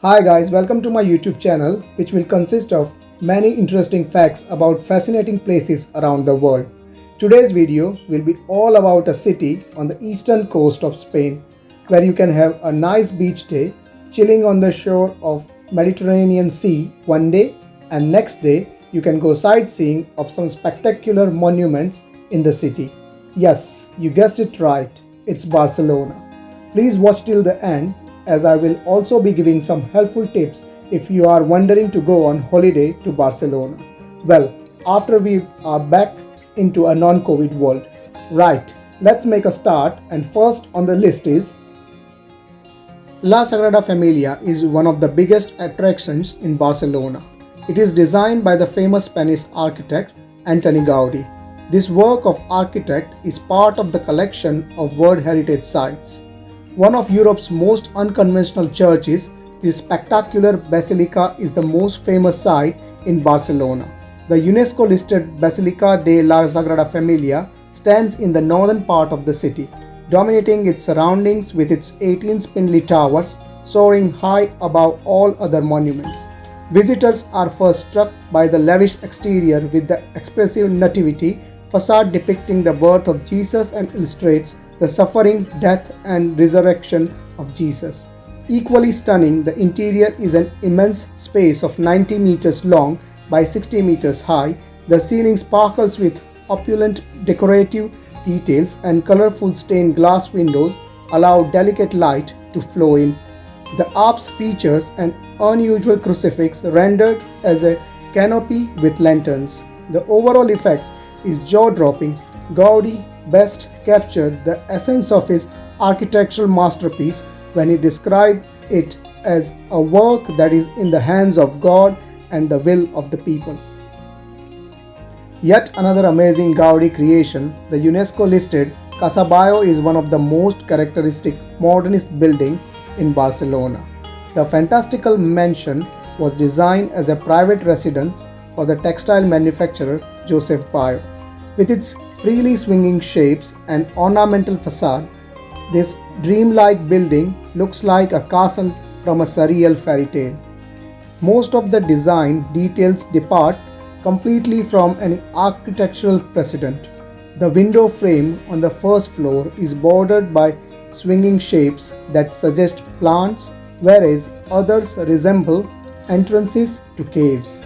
Hi guys, welcome to my YouTube channel, which will consist of many interesting facts about fascinating places around the world. Today's video will be all about a city on the eastern coast of Spain, where you can have a nice beach day, chilling on the shore of Mediterranean Sea one day, and next day you can go sightseeing of some spectacular monuments in the city. Yes, you guessed it right, it's Barcelona. Please watch till the end as I will also be giving some helpful tips if you are wondering to go on holiday to Barcelona. Well, after we are back into a non-COVID world. Right, let's make a start, and first on the list is La Sagrada Familia is one of the biggest attractions in Barcelona. It is designed by the famous Spanish architect Antoni Gaudí. This work of architect is part of the collection of World Heritage Sites. One of Europe's most unconventional churches, this spectacular basilica is the most famous site in Barcelona. The UNESCO listed Basilica de la Sagrada Familia stands in the northern part of the city, dominating its surroundings with its 18 spindly towers soaring high above all other monuments. Visitors are first struck by the lavish exterior with the expressive nativity facade depicting the birth of Jesus and illustrates the suffering, death, and resurrection of Jesus. Equally stunning, the interior is an immense space of 90 meters long by 60 meters high. The ceiling sparkles with opulent decorative details, and colorful stained glass windows allow delicate light to flow in. The apse features an unusual crucifix rendered as a canopy with lanterns. The overall effect is jaw-dropping. Gaudí best captured the essence of his architectural masterpiece when he described it as a work that is in the hands of God and the will of the people. Yet another amazing Gaudi creation, the UNESCO listed Casa Bayo is one of the most characteristic modernist building in Barcelona. The fantastical mansion was designed as a private residence for the textile manufacturer Josep Bayo. With its freely swinging shapes and ornamental facade, this dreamlike building looks like a castle from a surreal fairy tale. Most of the design details depart completely from an architectural precedent. The window frame on the first floor is bordered by swinging shapes that suggest plants, whereas others resemble entrances to caves.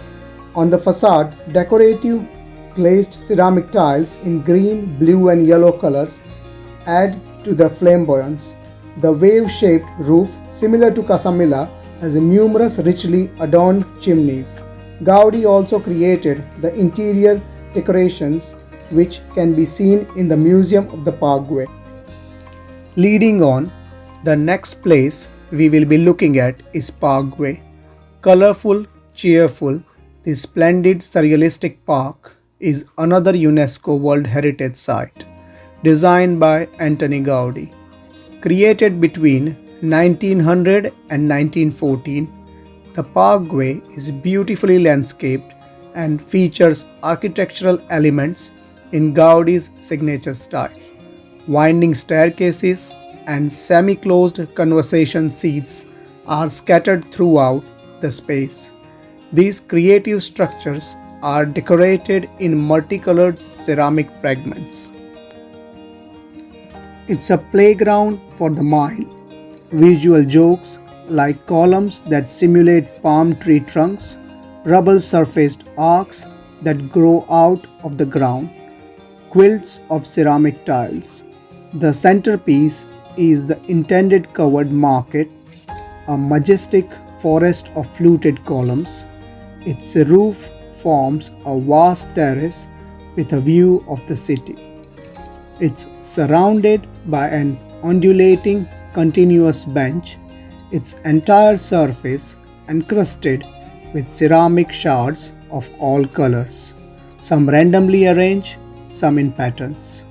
On the facade, decorative glazed ceramic tiles in green, blue, and yellow colors add to the flamboyance. The wave-shaped roof, similar to Casamila, has numerous richly adorned chimneys. Gaudi also created the interior decorations, which can be seen in the Museum of the Parkway. Leading on, the next place we will be looking at is Parkway. Colorful, cheerful, this splendid surrealistic park is another UNESCO World Heritage Site, designed by Antoni Gaudí. Created between 1900 and 1914, the parkway is beautifully landscaped and features architectural elements in Gaudí's signature style. Winding staircases and semi-closed conversation seats are scattered throughout the space. These creative structures are decorated in multicolored ceramic fragments. It's a playground for the mind. Visual jokes like columns that simulate palm tree trunks, rubble surfaced arcs that grow out of the ground, quilts of ceramic tiles. The centerpiece is the intended covered market, a majestic forest of fluted columns. Its roof forms a vast terrace with a view of the city. It's surrounded by an undulating continuous bench, its entire surface encrusted with ceramic shards of all colors, some randomly arranged, some in patterns.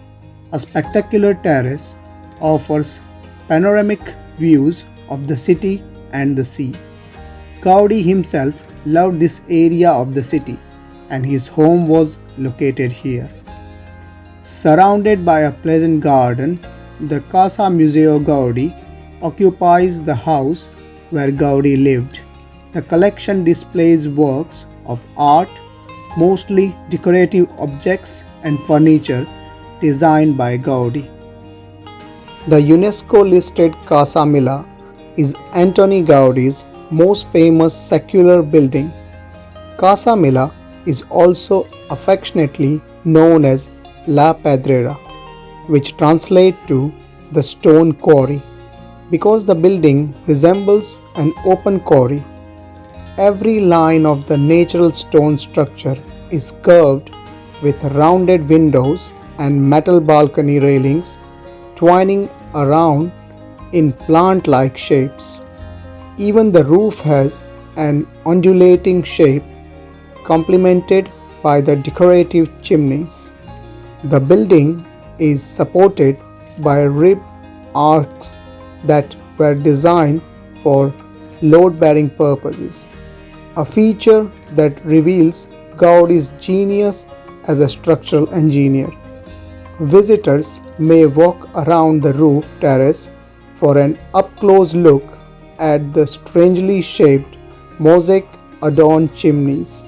A spectacular terrace offers panoramic views of the city and the sea. Gaudi himself loved this area of the city, and his home was located here. Surrounded by a pleasant garden, the Casa Museu Gaudí occupies the house where Gaudi lived. The collection displays works of art, mostly decorative objects and furniture designed by Gaudi. The UNESCO-listed Casa Milla is Antoni Gaudi's most famous secular building. Casa Milla is also affectionately known as La Pedrera, which translates to the stone quarry, because the building resembles an open quarry. Every line of the natural stone structure is curved with rounded windows and metal balcony railings twining around in plant-like shapes. Even the roof has an undulating shape complemented by the decorative chimneys. The building is supported by ribbed arcs that were designed for load-bearing purposes, a feature that reveals Gaudi's genius as a structural engineer. Visitors may walk around the roof terrace for an up-close look at the strangely shaped mosaic-adorned chimneys.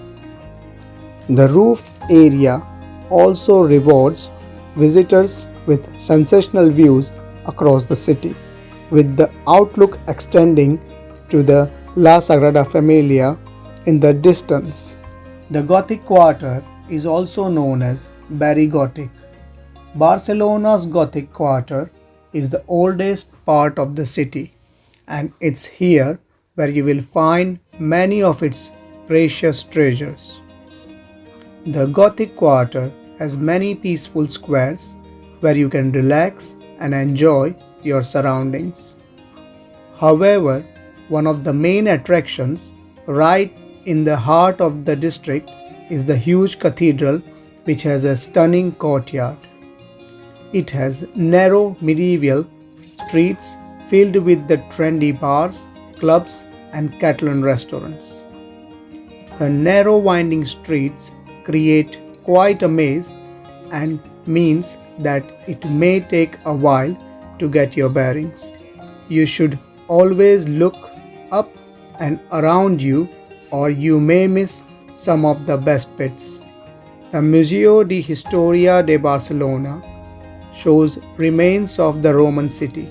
The roof area also rewards visitors with sensational views across the city, with the outlook extending to the La Sagrada Familia in the distance. The Gothic Quarter is also known as Barri Gothic. Barcelona's Gothic Quarter is the oldest part of the city, and it's here where you will find many of its precious treasures. The Gothic Quarter has many peaceful squares where you can relax and enjoy your surroundings. However, one of the main attractions right in the heart of the district is the huge cathedral, which has a stunning courtyard. It has narrow medieval streets filled with the trendy bars, clubs, and Catalan restaurants. The narrow winding streets create quite a maze and means that it may take a while to get your bearings. You should always look up and around you, or you may miss some of the best bits. The Museo de Historia de Barcelona shows remains of the Roman city.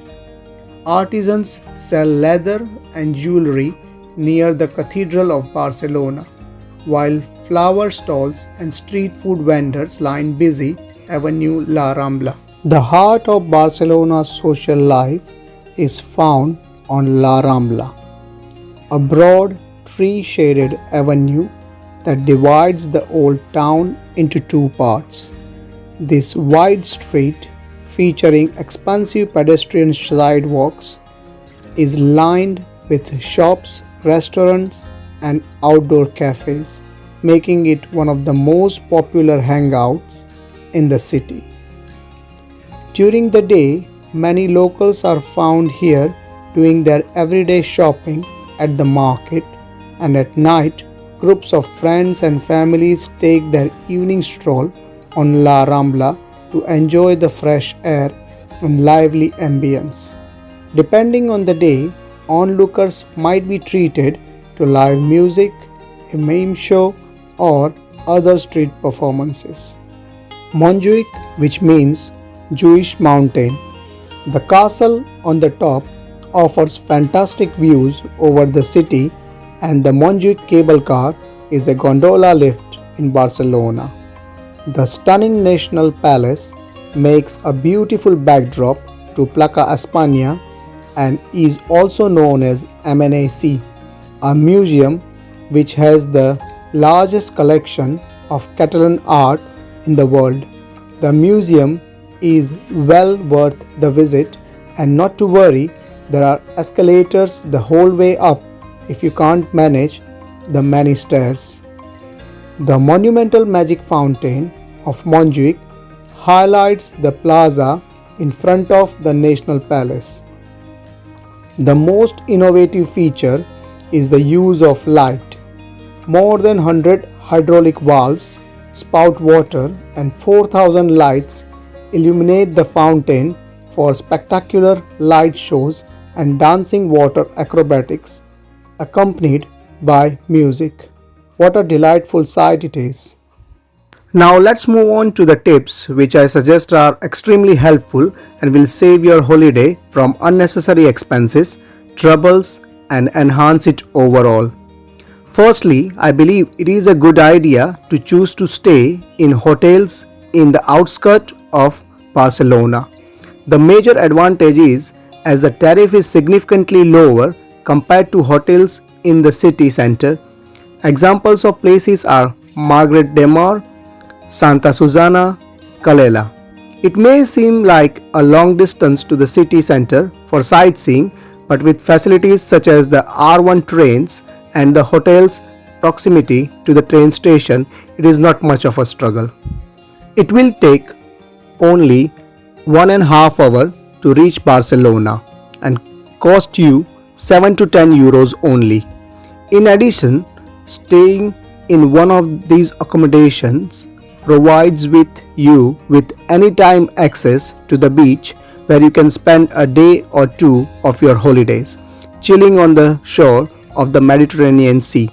Artisans sell leather and jewelry near the Cathedral of Barcelona, while flower stalls and street food vendors line busy Avenue La Rambla. The heart of Barcelona's social life is found on La Rambla, a broad tree-shaded avenue that divides the old town into two parts. This wide street, featuring expansive pedestrian sidewalks, is lined with shops, restaurants, and outdoor cafes, making it one of the most popular hangouts in the city. During the day, many locals are found here doing their everyday shopping at the market, and at night, groups of friends and families take their evening stroll on La Rambla to enjoy the fresh air and lively ambience. Depending on the day, onlookers might be treated to live music, a mime show, or other street performances. Montjuic, which means Jewish mountain. The castle on the top offers fantastic views over the city, and the Montjuic cable car is a gondola lift in Barcelona. The stunning National Palace makes a beautiful backdrop to Plaça Espanya and is also known as MNAC, a museum which has the largest collection of Catalan art in the world. The museum is well worth the visit, and not to worry, there are escalators the whole way up if you can't manage the many stairs. The monumental magic fountain of Montjuic highlights the plaza in front of the National Palace. The most innovative feature is the use of light. More than 100 hydraulic valves spout water, and 4,000 lights illuminate the fountain for spectacular light shows and dancing water acrobatics accompanied by music. What a delightful sight it is. Now let's move on to the tips which I suggest are extremely helpful and will save your holiday from unnecessary expenses, troubles and enhance it overall. Firstly, I believe it is a good idea to choose to stay in hotels in the outskirts of Barcelona. The major advantage is as the tariff is significantly lower compared to hotels in the city center. Examples of places are Margaret de Mar, Santa Susana, Calella. It may seem like a long distance to the city center for sightseeing, but with facilities such as the R1 trains and the hotel's proximity to the train station, it is not much of a struggle. It will take only 1.5 hours to reach Barcelona and cost you 7 to 10 euros only. In addition, staying in one of these accommodations provides you with anytime access to the beach where you can spend a day or two of your holidays chilling on the shore of the Mediterranean Sea.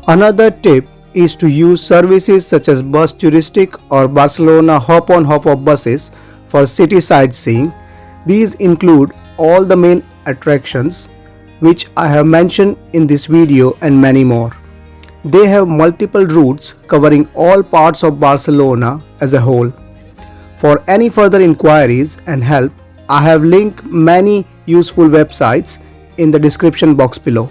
Another tip is to use services such as Bus Touristic or Barcelona hop-on hop-off buses for city sightseeing. These include all the main attractions which I have mentioned in this video and many more. They have multiple routes covering all parts of Barcelona as a whole. For any further inquiries and help, I have linked many useful websites in the description box below.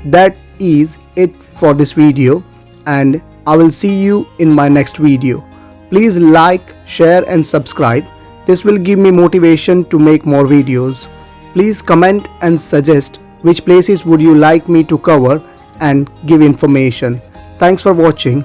That is it for this video and I will see you in my next video. Please like, share and subscribe. This will give me motivation to make more videos. Please comment and suggest which places would you like me to cover and give information. Thanks for watching.